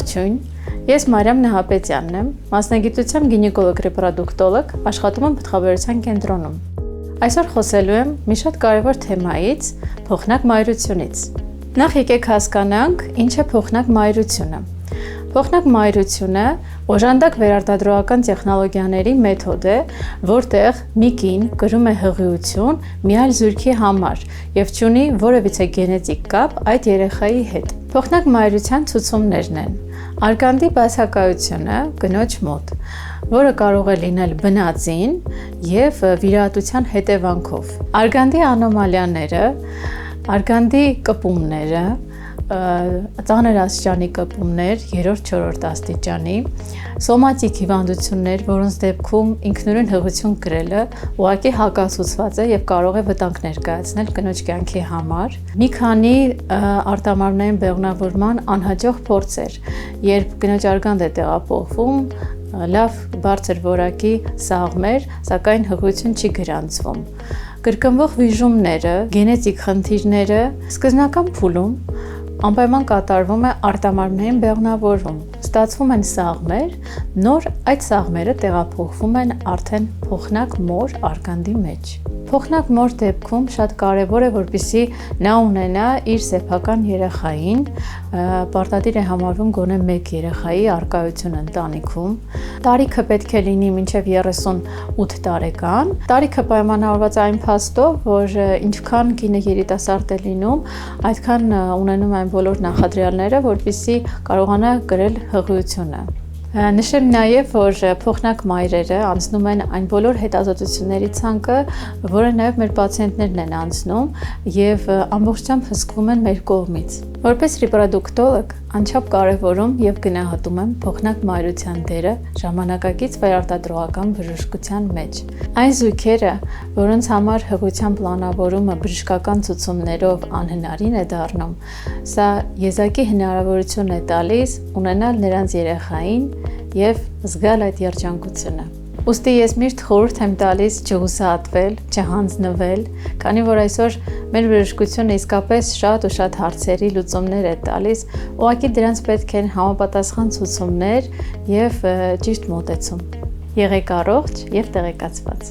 Ողջույն, ես Մարիամ Նահապետյանն եմ, մասնագիտությամբ գինեկոլոգ-ռեպրոդուկտոլոգ, աշխատում եմ պտղաբերության կենտրոնում։ Այսօր խոսելու եմ մի շատ կարևոր թեմայից՝ փոխնակ մայրությունից։ Նախ եկեք հասկանանք, ինչ է փոխնակ մայրությունը։ Փոխնակ մայրությունը օժանդակ վերարտադրողական տեխնոլոգիաների մեթոդ է, որտեղ մի կին կրում է հղիություն մի այլ զույգի համար և չունի որևիցե գենետիկ կապ այդ երեխայի հետ։ Փոխնակ մայրության ցուցումներն են. արգանդի բացակայությունը կնոջ մոտ, որը կարող է լինել բնածին և վիրահատության հետևանքով։ Արգանդի անոմալիաները, արգանդի կպումները, ծանր աստիճանի կպումներ, 3-4 աստիճանի, սոմատիկ հիվանդություններ, որոնց դեպքում ինքնուրույն հղիություն կրելը ուղղակի հակասուցված է և կարող է վտանգ ներկայացնել կնոջ կյանքի համար։ Մի քանի արտամարմնային բեղմնավորման անհաջող փորձեր, երբ կնոջ արգանդը է տեղափոխվում, լավ բարձր որակի սաղմեր, սակայն հղիություն չի գրանցվում։ Կրկնվող վիժումները, գենետիկ խնդիրները, սկզբնական փուլում անպայման կատարվում է արտամարմնային բեղմնավորում, ստացվում են սաղմեր, նոր այդ սաղմերը տեղափոխվում են արդեն փոխնակ մոր արգանդի մեջ։ Փոխնակ մոր դեպքում շատ կարևոր է, որպեսզի նա ունենա իր սեփական երեխային, պարտադիր է համարվում գոնե մեկ երեխայի առկայություն ընտանիքում։ Տարիքը պետք է լինի մինչև 38 տարեկան։ Տարիքը պայմանավորված է այն փաստով, որ ինչքան կինը երիտասարդ է լինում, այդքան ունենում այն բոլոր նախադրյալները, որպեսզի կարողանա կրել հղիությունը։ Նշեմ նաև, որ փոխնակ մայրերը անցնում են այն բոլոր հետազոտությունների ցանկը, որը նաև մեր պացիենտներն են անցնում և ամբողջությամբ հսկվում են մեր կողմից։ Որպես ռեպրոդուկտոլոգ անչափ կարևորում և գնահատում եմ փոխնակ մայրության դերը ժամանակակից վերարտադրողական բժշկության մեջ։ Այն զույգերը, որոնց համար հղիության պլանավորումը բժշկական ցուցումներով անհնարին է դառնում, սա եզակի հնարավորություն է տալիս ունենալ նրանց երեխային և զգալ այդ երջանկությունը։ Ուստի ես միշտ խորհուրդ եմ տալիս չհուսահատվել, չհանձնվել, քանի որ այսօր մեր բժշկությունը իսկապես շատ հարցերի լուծումներ է տալիս, ուղղակի դրանց պետք են համապատասխան ցուցումներ և ճիշտ մոտեցում։ Եղեք առողջ և տեղեկացված։